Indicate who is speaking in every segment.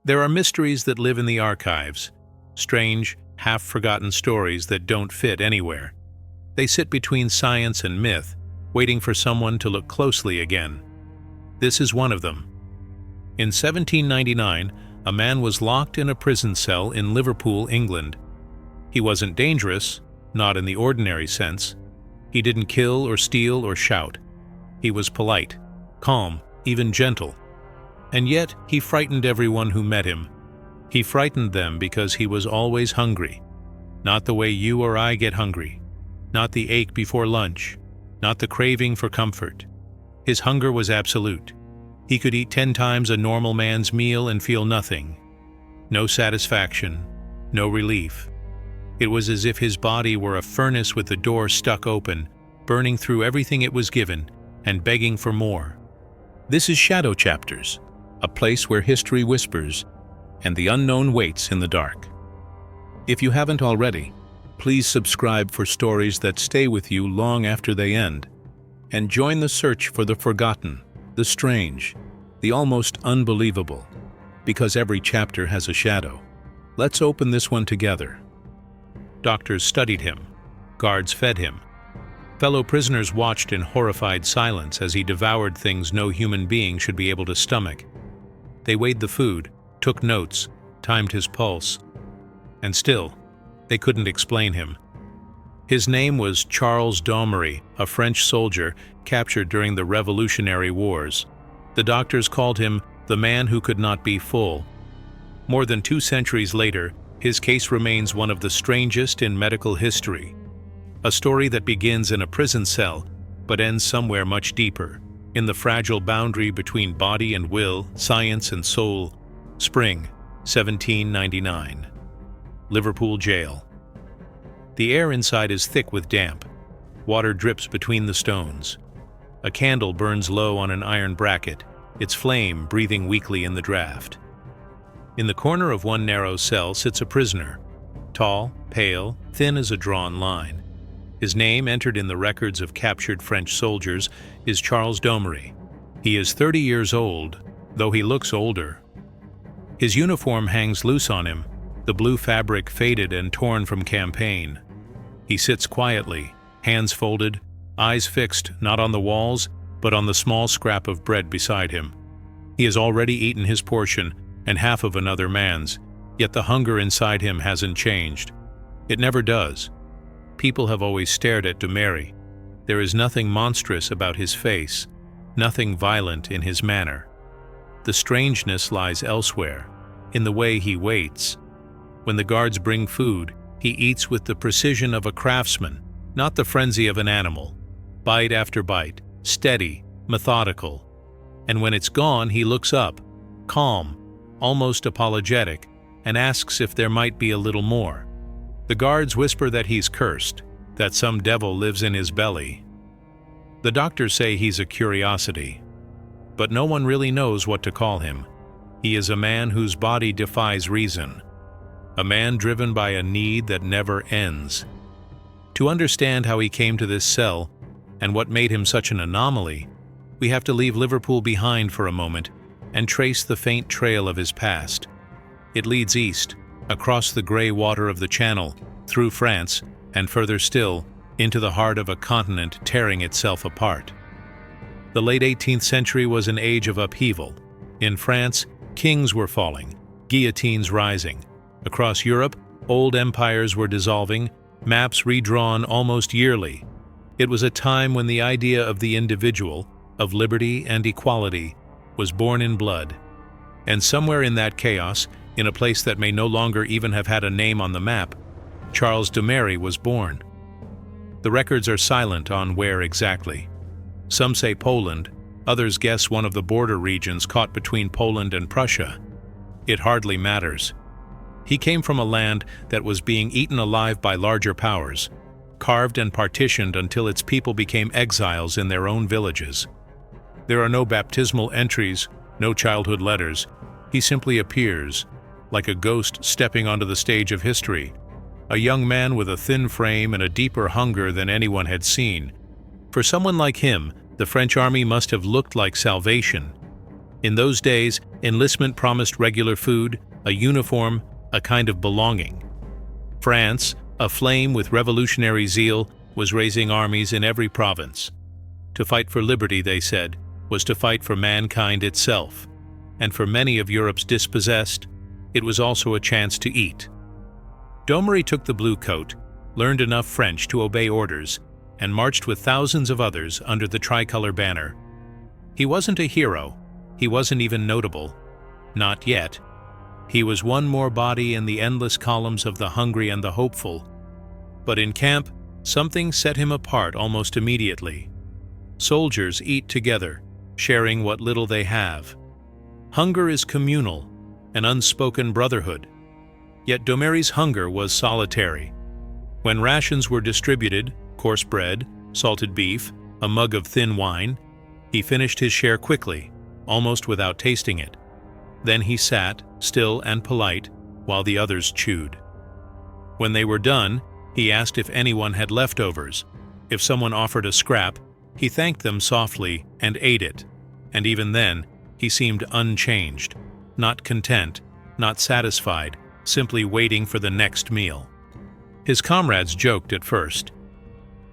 Speaker 1: There are mysteries that live in the archives, strange, half-forgotten stories that don't fit anywhere. They sit between science and myth, waiting for someone to look closely again. This is one of them. In 1799, a man was locked in a prison cell in Liverpool, England. He wasn't dangerous, not in the ordinary sense. He didn't kill or steal or shout. He was polite, calm, even gentle. And yet, he frightened everyone who met him. He frightened them because he was always hungry. Not the way you or I get hungry. Not the ache before lunch. Not the craving for comfort. His hunger was absolute. He could eat 10 times a normal man's meal and feel nothing. No satisfaction, no relief. It was as if his body were a furnace with the door stuck open, burning through everything it was given, and begging for more. This is Shadow Chapters, a place where history whispers, and the unknown waits in the dark. If you haven't already, please subscribe for stories that stay with you long after they end, and join the search for the forgotten, the strange, the almost unbelievable, because every chapter has a shadow. Let's open this one together. Doctors studied him. Guards fed him. Fellow prisoners watched in horrified silence as he devoured things no human being should be able to stomach. They weighed the food, took notes, timed his pulse. And still, they couldn't explain him. His name was Charles Domery, a French soldier captured during the Revolutionary Wars. The doctors called him the man who could not be full. More than 2 centuries later, his case remains one of the strangest in medical history. A story that begins in a prison cell, but ends somewhere much deeper, in the fragile boundary between body and will, science and soul. Spring, 1799. Liverpool jail. The air inside is thick with damp. Water drips between the stones. A candle burns low on an iron bracket, its flame breathing weakly in the draft. In the corner of one narrow cell sits a prisoner, tall, pale, thin as a drawn line. His name, entered in the records of captured French soldiers, is Charles Domery. He is 30 years old, though he looks older. His uniform hangs loose on him, the blue fabric faded and torn from campaign. He sits quietly, hands folded, eyes fixed not on the walls, but on the small scrap of bread beside him. He has already eaten his portion and half of another man's, yet the hunger inside him hasn't changed. It never does. People have always stared at Domery. There is nothing monstrous about his face, nothing violent in his manner. The strangeness lies elsewhere, in the way he waits. When the guards bring food, he eats with the precision of a craftsman, not the frenzy of an animal. Bite after bite, steady, methodical. And when it's gone, he looks up, calm, almost apologetic, and asks if there might be a little more. The guards whisper that he's cursed, that some devil lives in his belly. The doctors say he's a curiosity, but no one really knows what to call him. He is a man whose body defies reason, a man driven by a need that never ends. To understand how he came to this cell, and what made him such an anomaly, we have to leave Liverpool behind for a moment and trace the faint trail of his past. It leads east, across the gray water of the Channel, through France, and further still, into the heart of a continent tearing itself apart. The late 18th century was an age of upheaval. In France, kings were falling, guillotines rising. Across Europe, old empires were dissolving, maps redrawn almost yearly. It was a time when the idea of the individual, of liberty and equality, was born in blood. And somewhere in that chaos, in a place that may no longer even have had a name on the map, Charles Domery was born. The records are silent on where exactly. Some say Poland, others guess one of the border regions caught between Poland and Prussia. It hardly matters. He came from a land that was being eaten alive by larger powers, carved and partitioned until its people became exiles in their own villages. There are no baptismal entries, no childhood letters. He simply appears, like a ghost stepping onto the stage of history, a young man with a thin frame and a deeper hunger than anyone had seen. For someone like him, the French army must have looked like salvation. In those days, Enlistment promised regular food, a uniform, a kind of belonging. France, aflame with revolutionary zeal, was raising armies in every province. To fight for liberty, they said, was to fight for mankind itself, and for many of Europe's dispossessed, it was also a chance to eat. Domery took the blue coat, learned enough French to obey orders, and marched with thousands of others under the tricolor banner. He wasn't a hero, he wasn't even notable. Not yet. He was one more body in the endless columns of the hungry and the hopeful. But in camp, something set him apart almost immediately. Soldiers eat together, sharing what little they have. Hunger is communal, an unspoken brotherhood. Yet Domery's hunger was solitary. When rations were distributed, coarse bread, salted beef, a mug of thin wine, he finished his share quickly, almost without tasting it. Then he sat, still and polite, while the others chewed. When they were done, he asked if anyone had leftovers. If someone offered a scrap, he thanked them softly and ate it. And even then, he seemed unchanged, not content, not satisfied, simply waiting for the next meal. His comrades joked at first.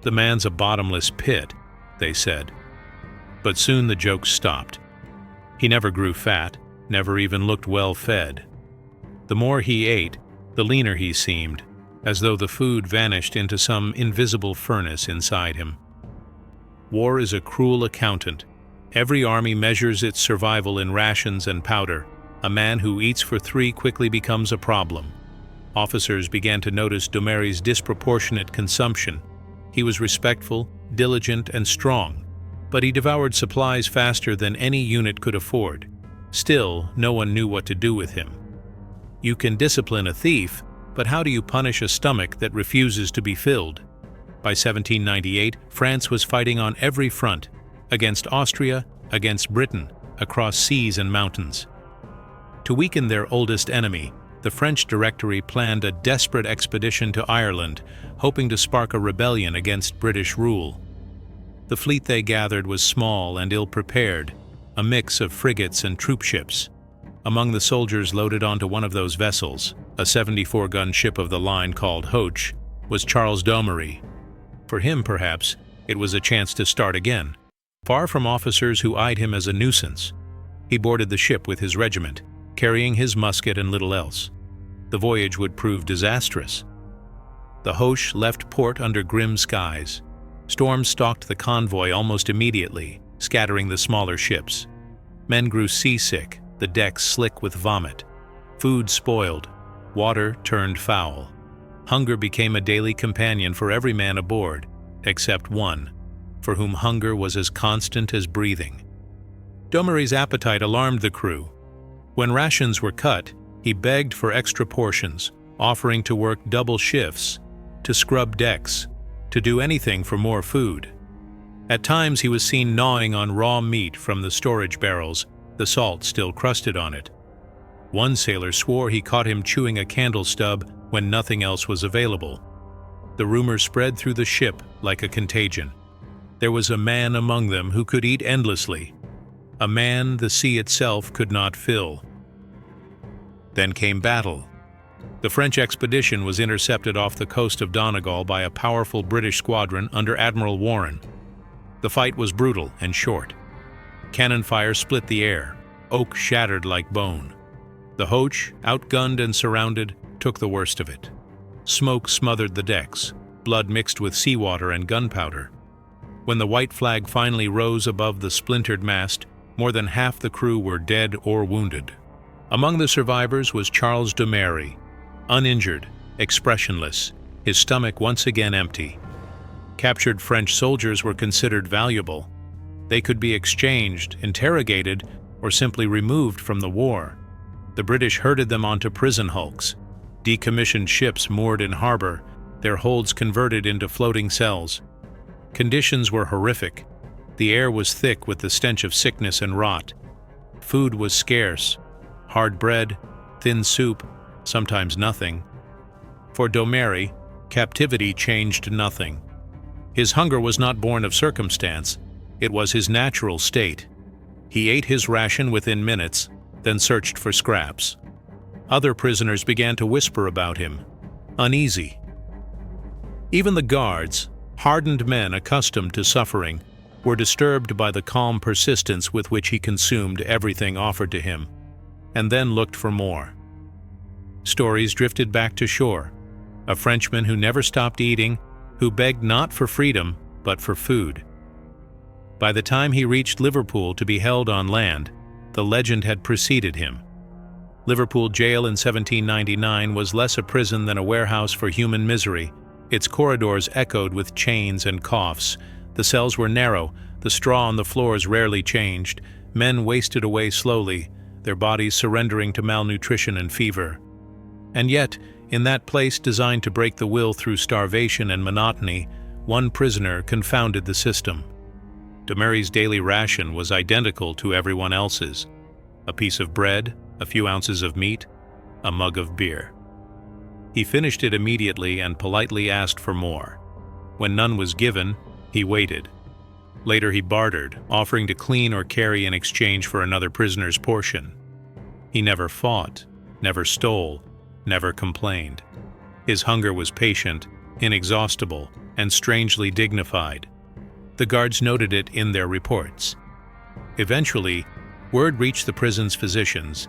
Speaker 1: "The man's a bottomless pit," they said. But soon the jokes stopped. He never grew fat, never even looked well fed. The more he ate, the leaner he seemed, as though the food vanished into some invisible furnace inside him. War is a cruel accountant. Every army measures its survival in rations and powder. A man who eats for 3 quickly becomes a problem. Officers began to notice Domery's disproportionate consumption. He was respectful, diligent, and strong, but he devoured supplies faster than any unit could afford. Still, no one knew what to do with him. You can discipline a thief, but how do you punish a stomach that refuses to be filled? By 1798, France was fighting on every front, against Austria, against Britain, across seas and mountains. To weaken their oldest enemy, the French Directory planned a desperate expedition to Ireland, hoping to spark a rebellion against British rule. The fleet they gathered was small and ill-prepared, a mix of frigates and troopships. Among the soldiers loaded onto one of those vessels, a 74-gun ship of the line called Hoche, was Charles Domery. For him, perhaps, it was a chance to start again. Far from officers who eyed him as a nuisance, he boarded the ship with his regiment, carrying his musket and little else. The voyage would prove disastrous. The Hoche left port under grim skies. Storms stalked the convoy almost immediately, scattering the smaller ships. Men grew seasick, the decks slick with vomit. Food spoiled, water turned foul. Hunger became a daily companion for every man aboard, except one, for whom hunger was as constant as breathing. Domery's appetite alarmed the crew. When rations were cut, he begged for extra portions, offering to work double shifts, to scrub decks, to do anything for more food. At times he was seen gnawing on raw meat from the storage barrels, the salt still crusted on it. One sailor swore he caught him chewing a candle stub when nothing else was available. The rumor spread through the ship like a contagion. There was a man among them who could eat endlessly, a man the sea itself could not fill. Then came battle. The French expedition was intercepted off the coast of Donegal by a powerful British squadron under Admiral Warren. The fight was brutal and short. Cannon fire split the air, oak shattered like bone. The Hoche, outgunned and surrounded, took the worst of it. Smoke smothered the decks, blood mixed with seawater and gunpowder. When the white flag finally rose above the splintered mast, more than half the crew were dead or wounded. Among the survivors was Charles Domery, uninjured, expressionless, his stomach once again empty. Captured French soldiers were considered valuable. They could be exchanged, interrogated, or simply removed from the war. The British herded them onto prison hulks, decommissioned ships moored in harbor, their holds converted into floating cells. Conditions were horrific. The air was thick with the stench of sickness and rot. Food was scarce. Hard bread, thin soup, sometimes nothing. For Domery, captivity changed nothing. His hunger was not born of circumstance, it was his natural state. He ate his ration within minutes, then searched for scraps. Other prisoners began to whisper about him, uneasy. Even the guards, hardened men accustomed to suffering, were disturbed by the calm persistence with which he consumed everything offered to him, and then looked for more. Stories drifted back to shore. A Frenchman who never stopped eating, who begged not for freedom, but for food. By the time he reached Liverpool to be held on land, the legend had preceded him. Liverpool jail in 1799 was less a prison than a warehouse for human misery. Its corridors echoed with chains and coughs. The cells were narrow, the straw on the floors rarely changed. Men wasted away slowly, their bodies surrendering to malnutrition and fever. And yet, in that place designed to break the will through starvation and monotony, one prisoner confounded the system. Domery's daily ration was identical to everyone else's: a piece of bread, a few ounces of meat, a mug of beer. He finished it immediately and politely asked for more. When none was given, he waited. Later he bartered, offering to clean or carry in exchange for another prisoner's portion. He never fought, never stole, never complained. His hunger was patient, inexhaustible, and strangely dignified. The guards noted it in their reports. Eventually, word reached the prison's physicians,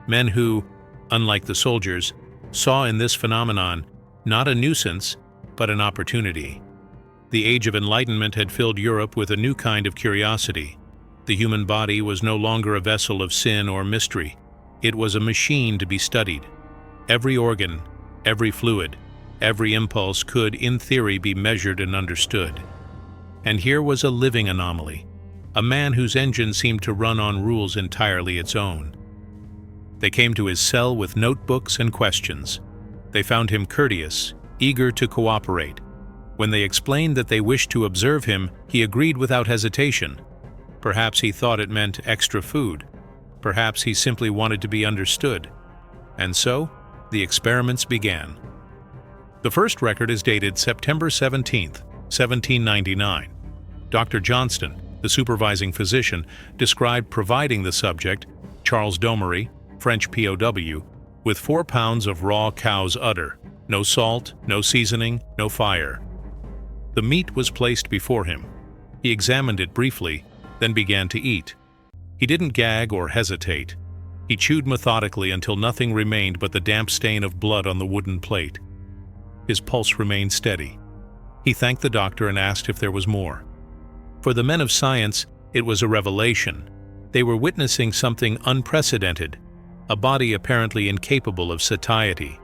Speaker 1: men who, unlike the soldiers, saw in this phenomenon not a nuisance, but an opportunity. The Age of Enlightenment had filled Europe with a new kind of curiosity. The human body was no longer a vessel of sin or mystery. It was a machine to be studied. Every organ, every fluid, every impulse could, in theory, be measured and understood. And here was a living anomaly, a man whose engine seemed to run on rules entirely its own. They came to his cell with notebooks and questions. They found him courteous, eager to cooperate. When they explained that they wished to observe him, he agreed without hesitation. Perhaps he thought it meant extra food. Perhaps he simply wanted to be understood. And so, the experiments began. The first record is dated September 17, 1799. Dr. Johnston, the supervising physician, described providing the subject, Charles Domery, French POW, with 4 pounds of raw cow's udder, no salt, no seasoning, no fire. The meat was placed before him. He examined it briefly, then began to eat. He didn't gag or hesitate. He chewed methodically until nothing remained but the damp stain of blood on the wooden plate. His pulse remained steady. He thanked the doctor and asked if there was more. For the men of science, it was a revelation. They were witnessing something unprecedented, a body apparently incapable of satiety.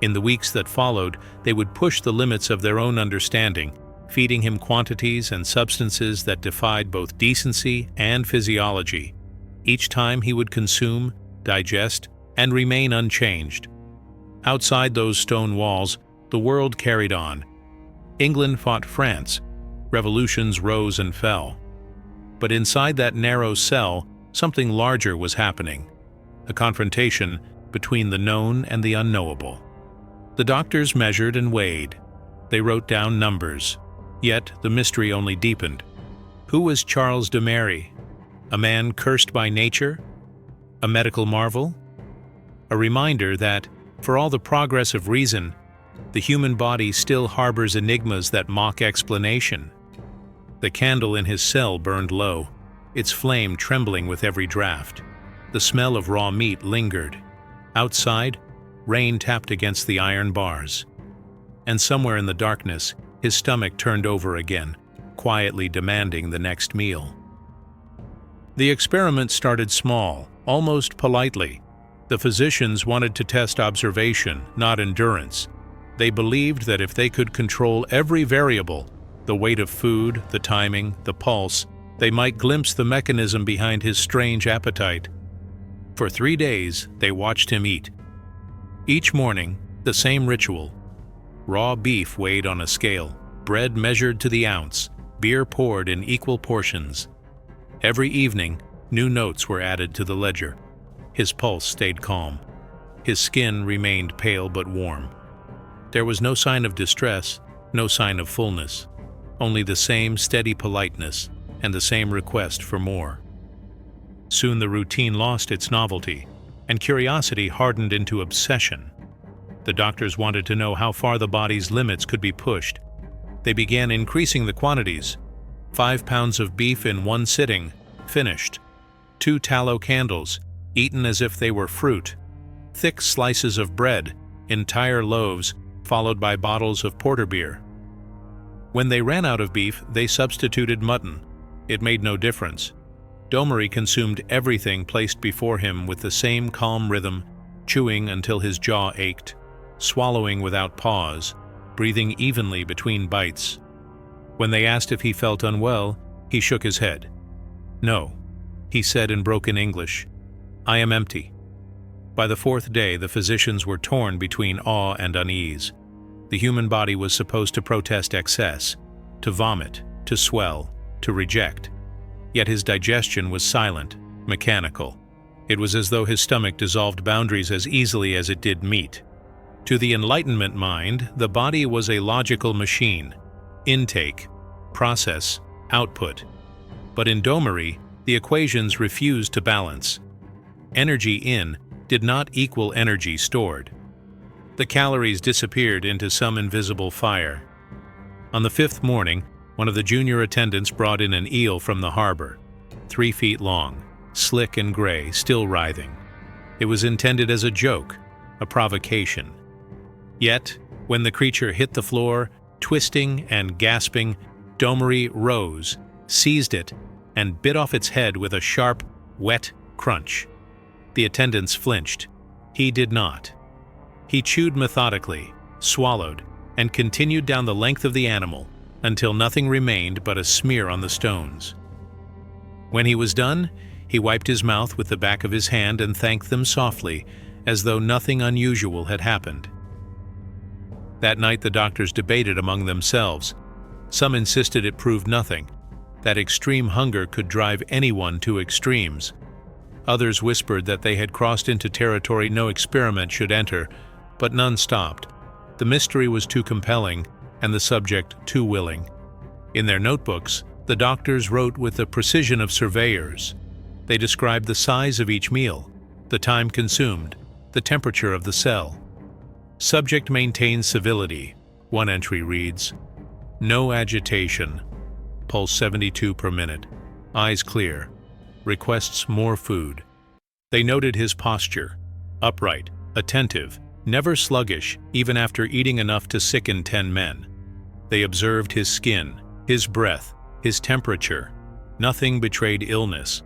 Speaker 1: In the weeks that followed, they would push the limits of their own understanding, feeding him quantities and substances that defied both decency and physiology. Each time he would consume, digest, and remain unchanged. Outside those stone walls, the world carried on. England fought France. Revolutions rose and fell. But inside that narrow cell, something larger was happening. A confrontation between the known and the unknowable. The doctors measured and weighed. They wrote down numbers. Yet the mystery only deepened. Who was Charles Domery? A man cursed by nature? A medical marvel? A reminder that, for all the progress of reason, the human body still harbors enigmas that mock explanation. The candle in his cell burned low, its flame trembling with every draft. The smell of raw meat lingered. Outside, rain tapped against the iron bars. And somewhere in the darkness, his stomach turned over again, quietly demanding the next meal. The experiment started small, almost politely. The physicians wanted to test observation, not endurance. They believed that if they could control every variable, the weight of food, the timing, the pulse, they might glimpse the mechanism behind his strange appetite. For 3 days, they watched him eat. Each morning, the same ritual. Raw beef weighed on a scale, bread measured to the ounce, beer poured in equal portions. Every evening, new notes were added to the ledger. His pulse stayed calm. His skin remained pale but warm. There was no sign of distress, no sign of fullness, only the same steady politeness and the same request for more. Soon the routine lost its novelty, and curiosity hardened into obsession. The doctors wanted to know how far the body's limits could be pushed. They began increasing the quantities. 5 pounds of beef in one sitting, finished. 2 tallow candles, eaten as if they were fruit. Thick slices of bread, entire loaves, followed by bottles of porterbeer. When they ran out of beef, they substituted mutton. It made no difference. Domery consumed everything placed before him with the same calm rhythm, chewing until his jaw ached, swallowing without pause, breathing evenly between bites. When they asked if he felt unwell, he shook his head. "No," he said in broken English. "I am empty." By the 4th day, the physicians were torn between awe and unease. The human body was supposed to protest excess, to vomit, to swell, to reject. Yet his digestion was silent, mechanical. It was as though his stomach dissolved boundaries as easily as it did meat. To the Enlightenment mind, the body was a logical machine: intake, process, output. But in Domery, the equations refused to balance. Energy in did not equal energy stored. The calories disappeared into some invisible fire. On the 5th morning, one of the junior attendants brought in an eel from the harbor, 3 feet long, slick and gray, still writhing. It was intended as a joke, a provocation. Yet, when the creature hit the floor, twisting and gasping, Domery rose, seized it, and bit off its head with a sharp, wet crunch. The attendants flinched. He did not. He chewed methodically, swallowed, and continued down the length of the animal until nothing remained but a smear on the stones. When he was done, he wiped his mouth with the back of his hand and thanked them softly, as though nothing unusual had happened. That night the doctors debated among themselves. Some insisted it proved nothing, that extreme hunger could drive anyone to extremes. Others whispered that they had crossed into territory no experiment should enter, but none stopped. The mystery was too compelling, and the subject too willing. In their notebooks, the doctors wrote with the precision of surveyors. They described the size of each meal, the time consumed, the temperature of the cell. Subject maintains civility. One entry reads, "No agitation. Pulse 72 per minute. Eyes clear. Requests more food." They noted his posture, upright, attentive, never sluggish, even after eating enough to sicken 10 men. They observed his skin, his breath, his temperature. Nothing betrayed illness.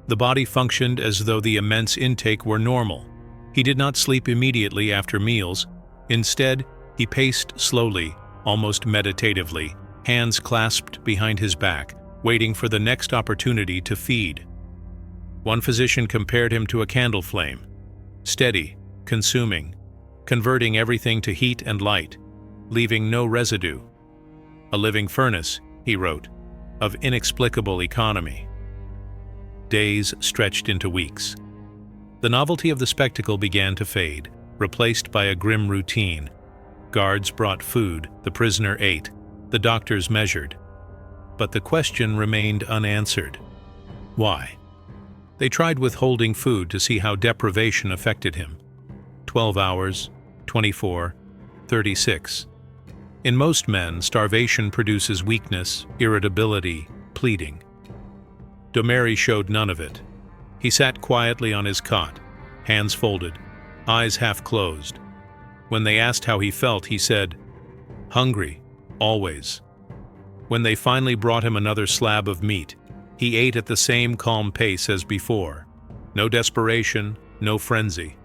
Speaker 1: The body functioned as though the immense intake were normal. He did not sleep immediately after meals. Instead, he paced slowly, almost meditatively, hands clasped behind his back, waiting for the next opportunity to feed. One physician compared him to a candle flame, steady, consuming, converting everything to heat and light, leaving no residue. "A living furnace," he wrote, "of inexplicable economy." Days stretched into weeks. The novelty of the spectacle began to fade, replaced by a grim routine. Guards brought food, the prisoner ate, the doctors measured. But the question remained unanswered. Why? They tried withholding food to see how deprivation affected him. 12 hours, 24, 36. In most men, starvation produces weakness, irritability, pleading. Domery showed none of it. He sat quietly on his cot, hands folded, eyes half closed. When they asked how he felt, he said, "Hungry, always." When they finally brought him another slab of meat, he ate at the same calm pace as before. No desperation, no frenzy.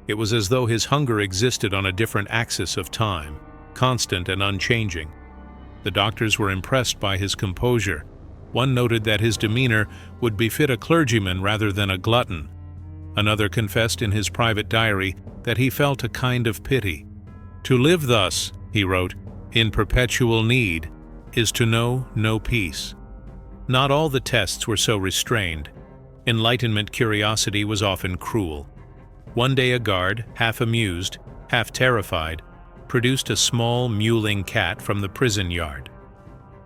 Speaker 1: It was as though his hunger existed on a different axis of time, constant and unchanging. The doctors were impressed by his composure. One noted that his demeanor would befit a clergyman rather than a glutton. Another confessed in his private diary that he felt a kind of pity. "To live thus," he wrote, "in perpetual need, is to know no peace." Not all the tests were so restrained. Enlightenment curiosity was often cruel. One day a guard, half amused, half terrified, produced a small mewling cat from the prison yard.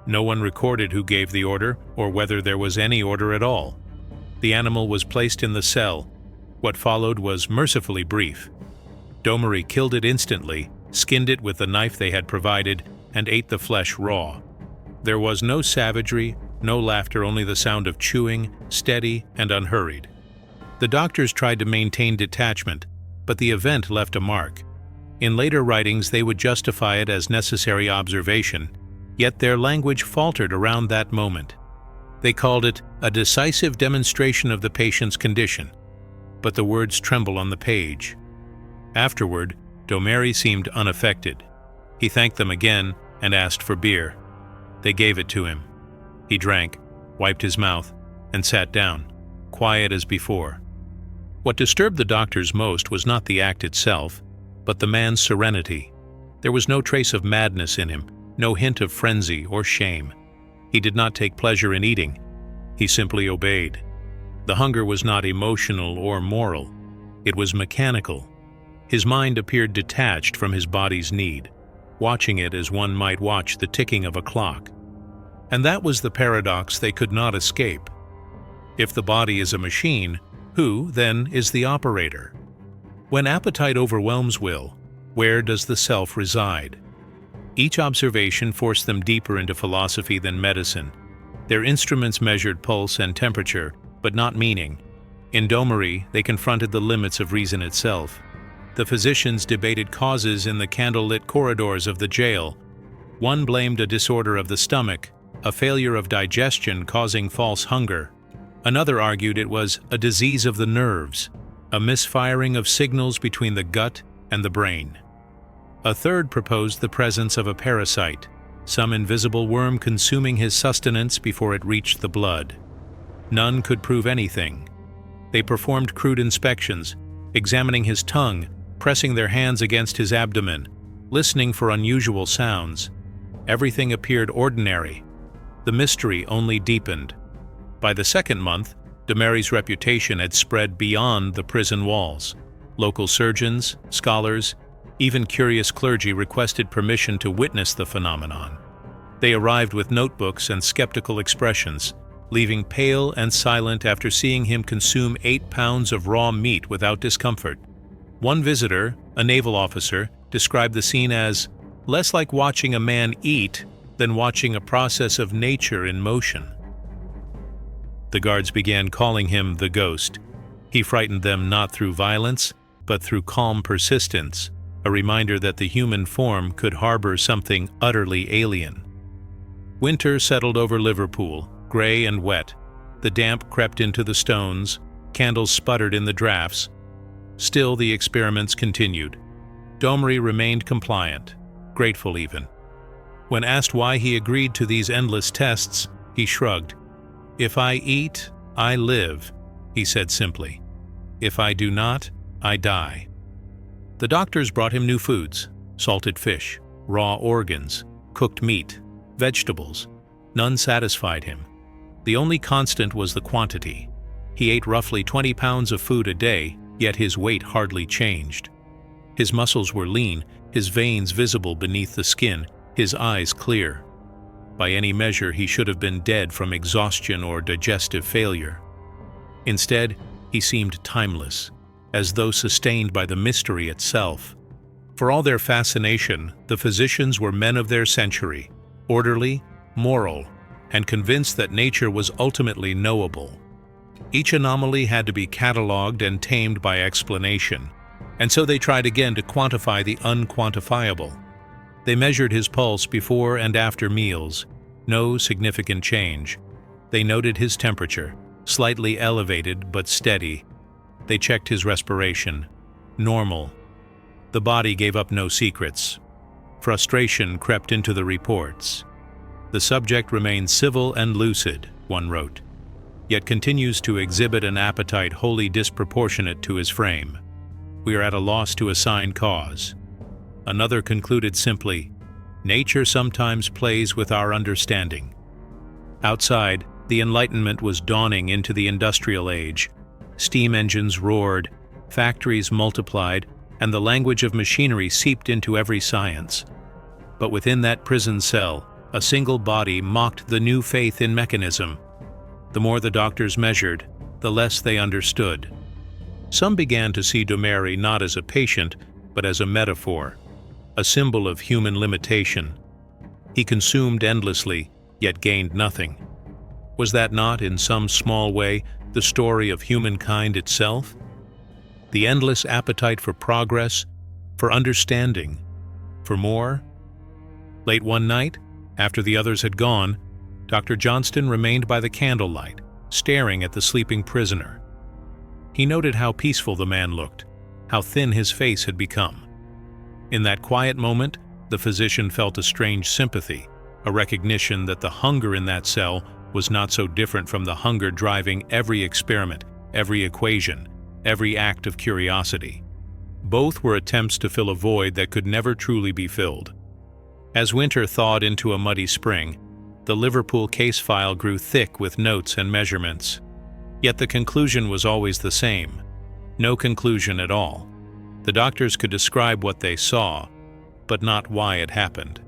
Speaker 1: No one recorded who gave the order or whether there was any order at all. The animal was placed in the cell. What followed was mercifully brief. Domery killed it instantly, skinned it with the knife they had provided, and ate the flesh raw. There was no savagery, no laughter, only the sound of chewing, steady and unhurried. The doctors tried to maintain detachment, but the event left a mark. In later writings, they would justify it as necessary observation, yet their language faltered around that moment. They called it a decisive demonstration of the patient's condition, but the words tremble on the page. Afterward, Domery seemed unaffected. He thanked them again and asked for beer. They gave it to him. He drank, wiped his mouth, and sat down, quiet as before. What disturbed the doctors most was not the act itself, but the man's serenity. There was no trace of madness in him, no hint of frenzy or shame. He did not take pleasure in eating. He simply obeyed. The hunger was not emotional or moral. It was mechanical. His mind appeared detached from his body's need, watching it as one might watch the ticking of a clock. And that was the paradox they could not escape. If the body is a machine, who, then, is the operator? When appetite overwhelms will, where does the self reside? Each observation forced them deeper into philosophy than medicine. Their instruments measured pulse and temperature, but not meaning. In Domery, they confronted the limits of reason itself. The physicians debated causes in the candle-lit corridors of the jail. One blamed a disorder of the stomach, a failure of digestion causing false hunger. Another argued it was a disease of the nerves, a misfiring of signals between the gut and the brain. A third proposed the presence of a parasite, some invisible worm consuming his sustenance before it reached the blood. None could prove anything. They performed crude inspections, examining his tongue, pressing their hands against his abdomen, listening for unusual sounds. Everything appeared ordinary. The mystery only deepened. By the second month, Domery's reputation had spread beyond the prison walls. Local surgeons, scholars, even curious clergy requested permission to witness the phenomenon. They arrived with notebooks and skeptical expressions, leaving pale and silent after seeing him consume 8 pounds of raw meat without discomfort. One visitor, a naval officer, described the scene as less like watching a man eat than watching a process of nature in motion. The guards began calling him the Ghost. He frightened them not through violence, but through calm persistence, a reminder that the human form could harbor something utterly alien. Winter settled over Liverpool, gray and wet. The damp crept into the stones, candles sputtered in the drafts. Still, the experiments continued. Domery remained compliant, grateful even. When asked why he agreed to these endless tests, he shrugged. "If I eat, I live," he said simply. "If I do not, I die." The doctors brought him new foods: salted fish, raw organs, cooked meat, vegetables. None satisfied him. The only constant was the quantity. He ate roughly 20 pounds of food a day, yet his weight hardly changed. His muscles were lean, his veins visible beneath the skin, his eyes clear. By any measure, he should have been dead from exhaustion or digestive failure. Instead, he seemed timeless, as though sustained by the mystery itself. For all their fascination, the physicians were men of their century, orderly, moral, and convinced that nature was ultimately knowable. Each anomaly had to be catalogued and tamed by explanation, and so they tried again to quantify the unquantifiable. They measured his pulse before and after meals. No significant change. They noted his temperature, slightly elevated but steady. They checked his respiration. Normal. The body gave up no secrets. Frustration crept into the reports. The subject remains civil and lucid, one wrote, yet continues to exhibit an appetite wholly disproportionate to his frame. We are at a loss to assign cause. Another concluded simply, nature sometimes plays with our understanding. Outside, the Enlightenment was dawning into the industrial age. Steam engines roared, factories multiplied, and the language of machinery seeped into every science. But within that prison cell, a single body mocked the new faith in mechanism. The more the doctors measured, the less they understood. Some began to see Domery not as a patient, but as a metaphor, a symbol of human limitation. He consumed endlessly, yet gained nothing. Was that not, in some small way, the story of humankind itself? The endless appetite for progress, for understanding, for more? Late one night, after the others had gone, Dr. Johnston remained by the candlelight, staring at the sleeping prisoner. He noted how peaceful the man looked, how thin his face had become. In that quiet moment, the physician felt a strange sympathy, a recognition that the hunger in that cell was not so different from the hunger driving every experiment, every equation, every act of curiosity. Both were attempts to fill a void that could never truly be filled. As winter thawed into a muddy spring, the Liverpool case file grew thick with notes and measurements. Yet the conclusion was always the same. No conclusion at all. The doctors could describe what they saw, but not why it happened.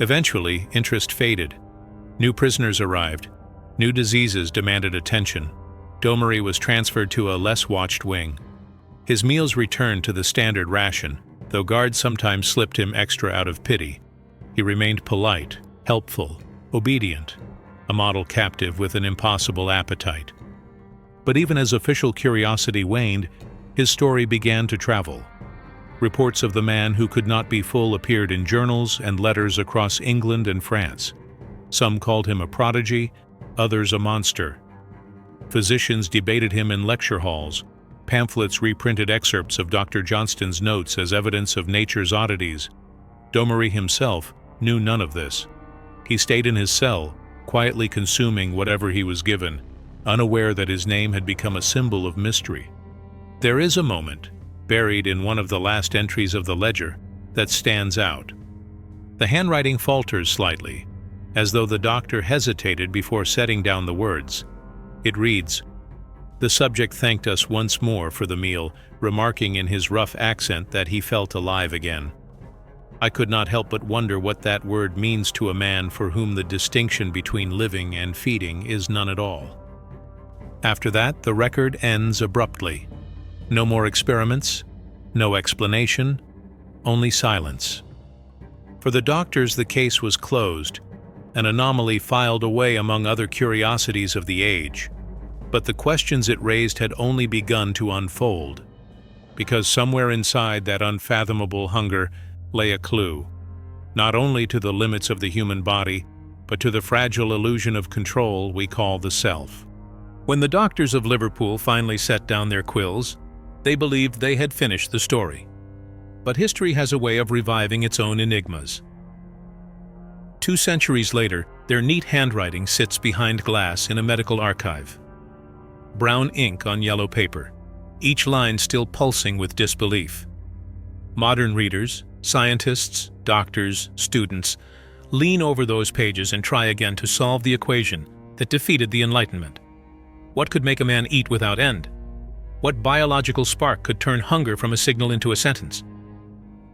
Speaker 1: Eventually, interest faded. New prisoners arrived. New diseases demanded attention. Domery was transferred to a less watched wing. His meals returned to the standard ration, though guards sometimes slipped him extra out of pity. He remained polite, helpful, obedient, a model captive with an impossible appetite. But even as official curiosity waned, his story began to travel. Reports of the man who could not be full appeared in journals and letters across England and France. Some called him a prodigy, others a monster. Physicians debated him in lecture halls. Pamphlets reprinted excerpts of Dr. Johnston's notes as evidence of nature's oddities. Domery himself knew none of this. He stayed in his cell, quietly consuming whatever he was given, unaware that his name had become a symbol of mystery. There is a moment, buried in one of the last entries of the ledger, that stands out. The handwriting falters slightly, as though the doctor hesitated before setting down the words. It reads, "The subject thanked us once more for the meal, remarking in his rough accent that he felt alive again. I could not help but wonder what that word means to a man for whom the distinction between living and feeding is none at all." After that, the record ends abruptly. No more experiments, no explanation, only silence. For the doctors, the case was closed, an anomaly filed away among other curiosities of the age. But the questions it raised had only begun to unfold, because somewhere inside that unfathomable hunger lay a clue, not only to the limits of the human body, but to the fragile illusion of control we call the self. When the doctors of Liverpool finally set down their quills, they believed they had finished the story. But history has a way of reviving its own enigmas. 2 centuries later, their neat handwriting sits behind glass in a medical archive. Brown ink on yellow paper, each line still pulsing with disbelief. Modern readers, scientists, doctors, students, lean over those pages and try again to solve the equation that defeated the Enlightenment. What could make a man eat without end? What biological spark could turn hunger from a signal into a sentence?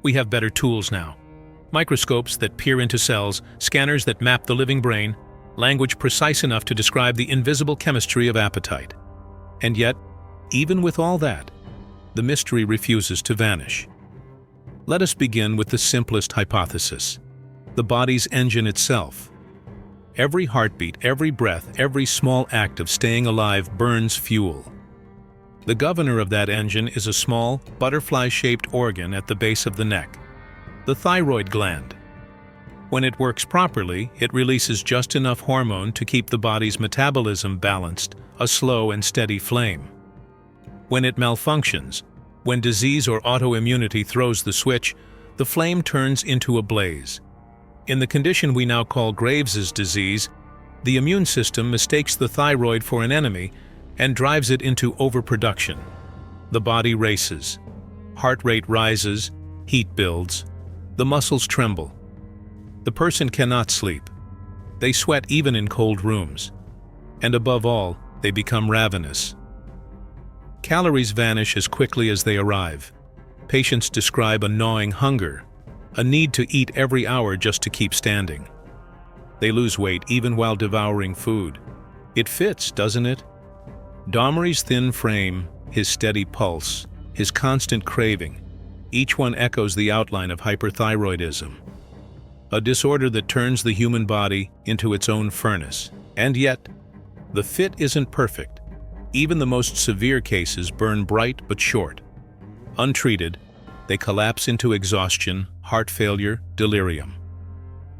Speaker 1: We have better tools now. Microscopes that peer into cells, scanners that map the living brain, language precise enough to describe the invisible chemistry of appetite. And yet, even with all that, the mystery refuses to vanish. Let us begin with the simplest hypothesis: the body's engine itself. Every heartbeat, every breath, every small act of staying alive burns fuel. The governor of that engine is a small, butterfly-shaped organ at the base of the neck, the thyroid gland. When it works properly, it releases just enough hormone to keep the body's metabolism balanced, a slow and steady flame. When it malfunctions, when disease or autoimmunity throws the switch, the flame turns into a blaze. In the condition we now call Graves's disease, the immune system mistakes the thyroid for an enemy and drives it into overproduction. The body races. Heart rate rises, heat builds, the muscles tremble. The person cannot sleep. They sweat even in cold rooms. And above all, they become ravenous. Calories vanish as quickly as they arrive. Patients describe a gnawing hunger, a need to eat every hour just to keep standing. They lose weight even while devouring food. It fits, doesn't it? Domery's thin frame, his steady pulse, his constant craving, each one echoes the outline of hyperthyroidism, a disorder that turns the human body into its own furnace. And yet, the fit isn't perfect. Even the most severe cases burn bright but short. Untreated, they collapse into exhaustion, heart failure, delirium.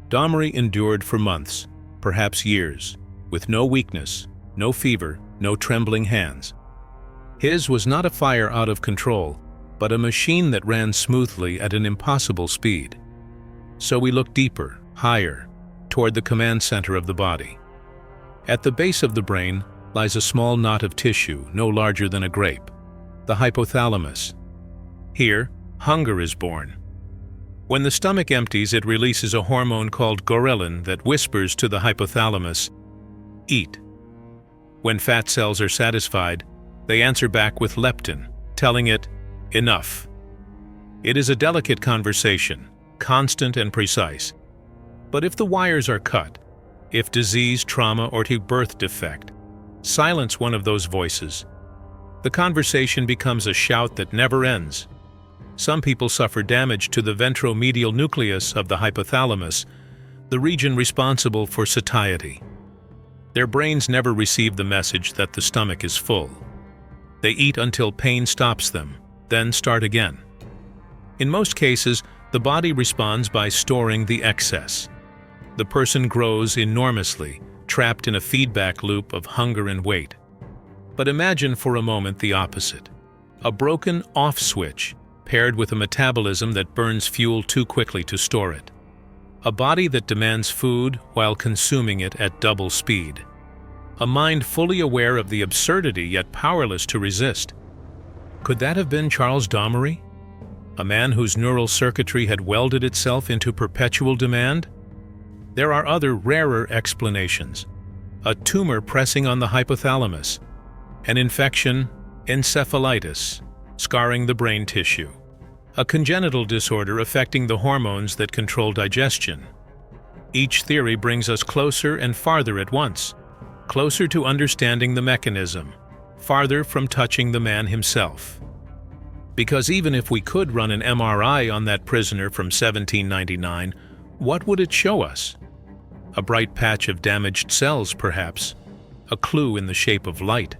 Speaker 1: Domery endured for months, perhaps years, with no weakness, no fever, no trembling hands. His was not a fire out of control, but a machine that ran smoothly at an impossible speed. So we look deeper, higher, toward the command center of the body. At the base of the brain lies a small knot of tissue no larger than a grape, the hypothalamus. Here, hunger is born. When the stomach empties, it releases a hormone called ghrelin that whispers to the hypothalamus, "Eat." When fat cells are satisfied, they answer back with leptin, telling it, "Enough." It is a delicate conversation, constant and precise. But if the wires are cut, if disease, trauma, or birth defect silence one of those voices, the conversation becomes a shout that never ends. Some people suffer damage to the ventromedial nucleus of the hypothalamus, the region responsible for satiety. Their brains never receive the message that the stomach is full. They eat until pain stops them, then start again. In most cases, the body responds by storing the excess. The person grows enormously, trapped in a feedback loop of hunger and weight. But imagine for a moment the opposite. A broken off switch, paired with a metabolism that burns fuel too quickly to store it. A body that demands food while consuming it at double speed. A mind fully aware of the absurdity yet powerless to resist. Could that have been Charles Domery? A man whose neural circuitry had welded itself into perpetual demand? There are other, rarer explanations. A tumor pressing on the hypothalamus, an infection, encephalitis, scarring the brain tissue, a congenital disorder affecting the hormones that control digestion. Each theory brings us closer and farther at once, closer to understanding the mechanism, farther from touching the man himself. Because even if we could run an MRI on that prisoner from 1799, what would it show us? A bright patch of damaged cells, perhaps, a clue in the shape of light.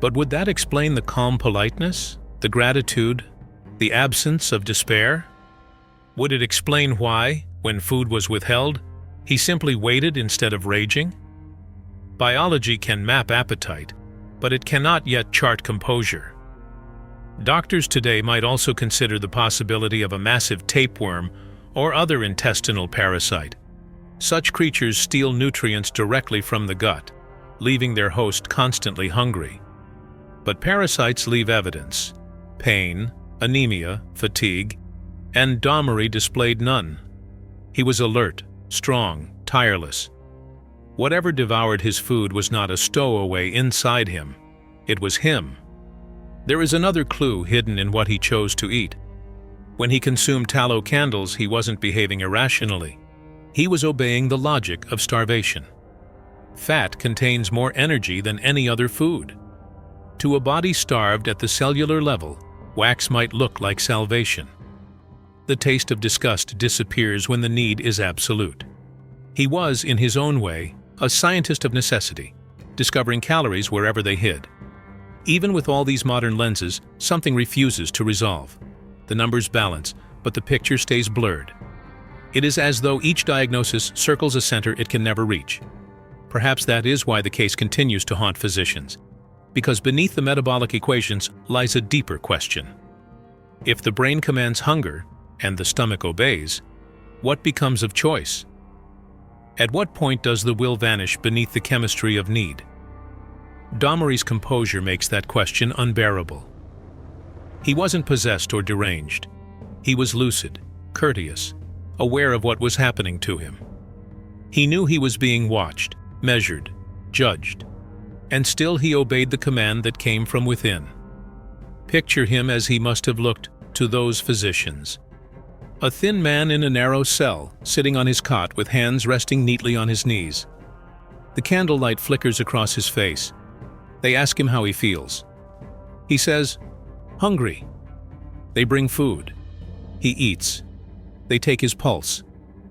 Speaker 1: But would that explain the calm politeness, the gratitude, the absence of despair? Would it explain why, when food was withheld, he simply waited instead of raging? Biology can map appetite, but it cannot yet chart composure. Doctors today might also consider the possibility of a massive tapeworm or other intestinal parasite. Such creatures steal nutrients directly from the gut, leaving their host constantly hungry. But parasites leave evidence: pain, anemia, fatigue, and Domery displayed none. He was alert, strong, tireless. Whatever devoured his food was not a stowaway inside him. It was him. There is another clue hidden in what he chose to eat. When he consumed tallow candles, he wasn't behaving irrationally. He was obeying the logic of starvation. Fat contains more energy than any other food. To a body starved at the cellular level, wax might look like salvation. The taste of disgust disappears when the need is absolute. He was, in his own way, a scientist of necessity, discovering calories wherever they hid. Even with all these modern lenses, something refuses to resolve. The numbers balance, but the picture stays blurred. It is as though each diagnosis circles a center it can never reach. Perhaps that is why the case continues to haunt physicians, because beneath the metabolic equations lies a deeper question. If the brain commands hunger, and the stomach obeys, what becomes of choice? At what point does the will vanish beneath the chemistry of need? Domery's composure makes that question unbearable. He wasn't possessed or deranged. He was lucid, courteous, aware of what was happening to him. He knew he was being watched, measured, judged, and still he obeyed the command that came from within. Picture him as he must have looked to those physicians. A thin man in a narrow cell, sitting on his cot with hands resting neatly on his knees. The candlelight flickers across his face. They ask him how he feels. He says, "Hungry." They bring food. He eats. They take his pulse.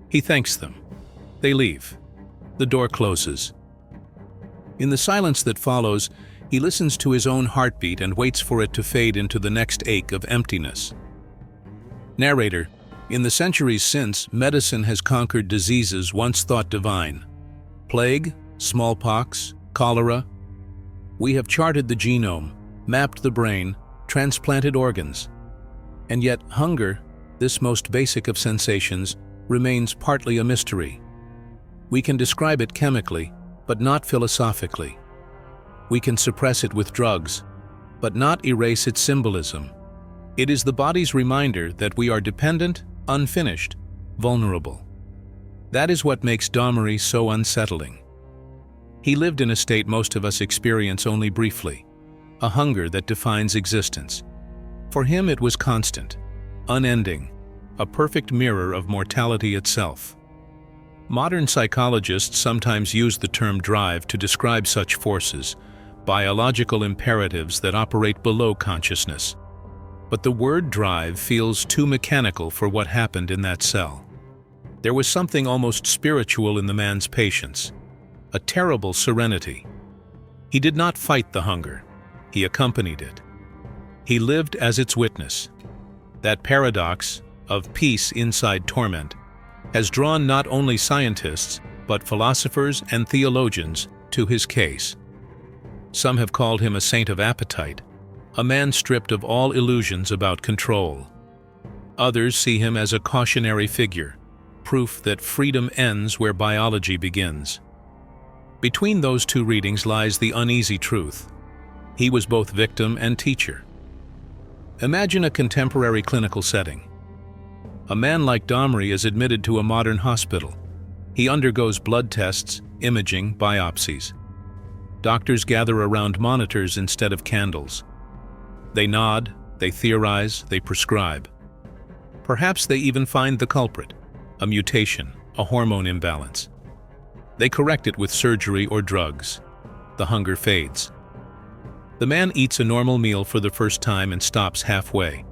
Speaker 1: He thanks them. They leave. The door closes. In the silence that follows, he listens to his own heartbeat and waits for it to fade into the next ache of emptiness. Narrator: in the centuries since, medicine has conquered diseases once thought divine. Plague, smallpox, cholera. We have charted the genome, mapped the brain, transplanted organs. And yet hunger, this most basic of sensations, remains partly a mystery. We can describe it chemically, but not philosophically. We can suppress it with drugs, but not erase its symbolism. It is the body's reminder that we are dependent, unfinished, vulnerable. That is what makes Domery so unsettling. He lived in a state most of us experience only briefly, a hunger that defines existence. For him it was constant, unending, a perfect mirror of mortality itself. Modern psychologists sometimes use the term drive to describe such forces, biological imperatives that operate below consciousness. But the word drive feels too mechanical for what happened in that cell. There was something almost spiritual in the man's patience, a terrible serenity. He did not fight the hunger, he accompanied it. He lived as its witness. That paradox of peace inside torment has drawn not only scientists, but philosophers and theologians to his case. Some have called him a saint of appetite, a man stripped of all illusions about control. Others see him as a cautionary figure, proof that freedom ends where biology begins. Between those two readings lies the uneasy truth. He was both victim and teacher. Imagine a contemporary clinical setting. A man like Domery is admitted to a modern hospital. He undergoes blood tests, imaging, biopsies. Doctors gather around monitors instead of candles. They nod, they theorize, they prescribe. Perhaps they even find the culprit, a mutation, a hormone imbalance. They correct it with surgery or drugs. The hunger fades. The man eats a normal meal for the first time and stops halfway,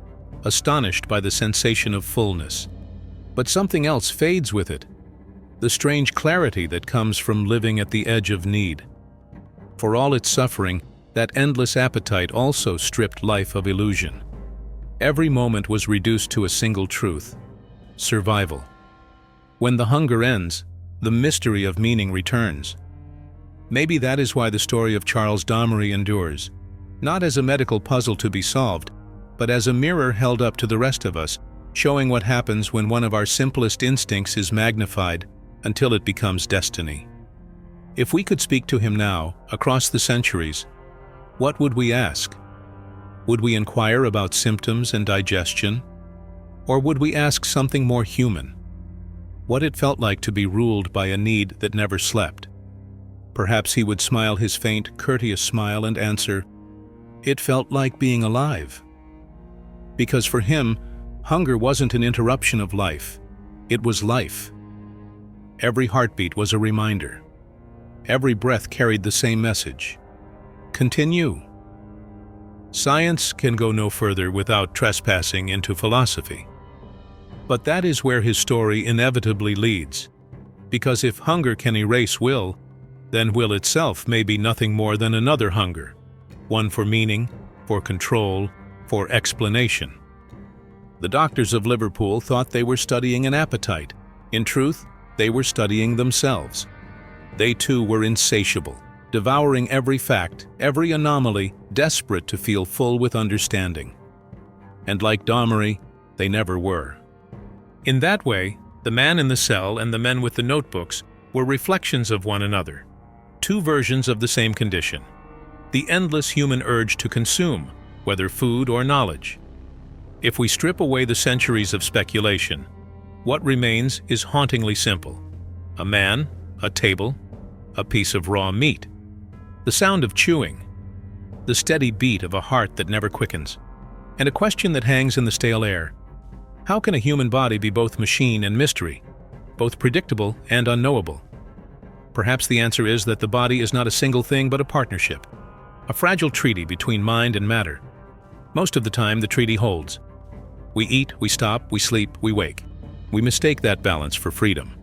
Speaker 1: astonished by the sensation of fullness. But something else fades with it, the strange clarity that comes from living at the edge of need. For all its suffering, that endless appetite also stripped life of illusion. Every moment was reduced to a single truth: survival. When the hunger ends, the mystery of meaning returns. Maybe that is why the story of Charles Domery endures, not as a medical puzzle to be solved, but as a mirror held up to the rest of us, showing what happens when one of our simplest instincts is magnified until it becomes destiny. If we could speak to him now, across the centuries, what would we ask? Would we inquire about symptoms and digestion? Or would we ask something more human? What it felt like to be ruled by a need that never slept? Perhaps he would smile his faint, courteous smile and answer, "It felt like being alive." Because for him, hunger wasn't an interruption of life. It was life. Every heartbeat was a reminder. Every breath carried the same message: continue. Science can go no further without trespassing into philosophy. But that is where his story inevitably leads. Because if hunger can erase will, then will itself may be nothing more than another hunger, one for meaning, for control, for explanation. The doctors of Liverpool thought they were studying an appetite. In truth, they were studying themselves. They too were insatiable, devouring every fact, every anomaly, desperate to feel full with understanding. And like Domery, they never were. In that way, the man in the cell and the men with the notebooks were reflections of one another, two versions of the same condition: the endless human urge to consume, whether food or knowledge. If we strip away the centuries of speculation, what remains is hauntingly simple: a man, a table, a piece of raw meat, the sound of chewing, the steady beat of a heart that never quickens, and a question that hangs in the stale air: how can a human body be both machine and mystery, both predictable and unknowable? Perhaps the answer is that the body is not a single thing but a partnership. a fragile treaty between mind and matter. Most of the time, the treaty holds. We eat, we stop, we sleep, we wake. We mistake that balance for freedom.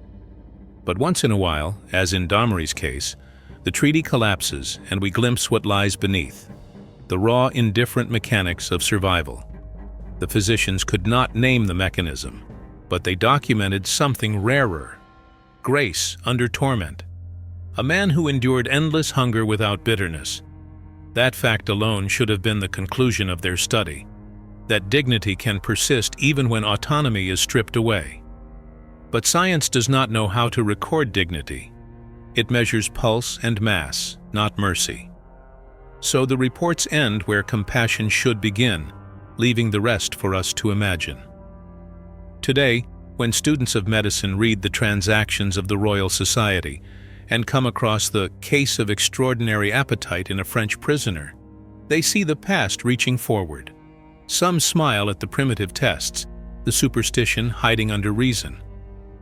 Speaker 1: But once in a while, as in Domery's case, the treaty collapses and we glimpse what lies beneath, the raw, indifferent mechanics of survival. The physicians could not name the mechanism, but they documented something rarer: grace under torment. A man who endured endless hunger without bitterness. That fact alone should have been the conclusion of their study, that dignity can persist even when autonomy is stripped away. But science does not know how to record dignity. It measures pulse and mass, not mercy. So the reports end where compassion should begin, leaving the rest for us to imagine. Today, when students of medicine read the transactions of the Royal Society and come across the case of extraordinary appetite in a French prisoner, they see the past reaching forward. Some smile at the primitive tests, the superstition hiding under reason.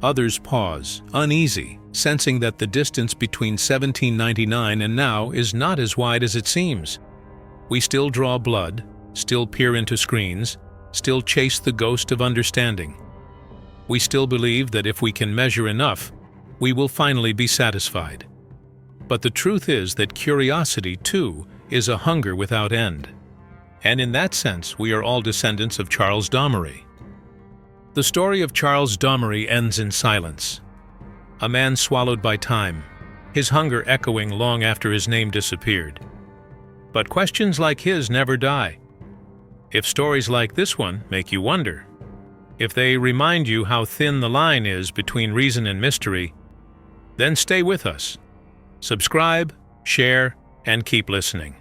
Speaker 1: Others pause, uneasy, sensing that the distance between 1799 and now is not as wide as it seems. We still draw blood, still peer into screens, still chase the ghost of understanding. We still believe that if we can measure enough, we will finally be satisfied. But the truth is that curiosity, too, is a hunger without end. And in that sense, we are all descendants of Charles Domery. The story of Charles Domery ends in silence. A man swallowed by time, his hunger echoing long after his name disappeared. But questions like his never die. If stories like this one make you wonder, if they remind you how thin the line is between reason and mystery, then stay with us. Subscribe, share, and keep listening.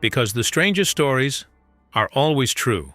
Speaker 1: Because the strangest stories are always true.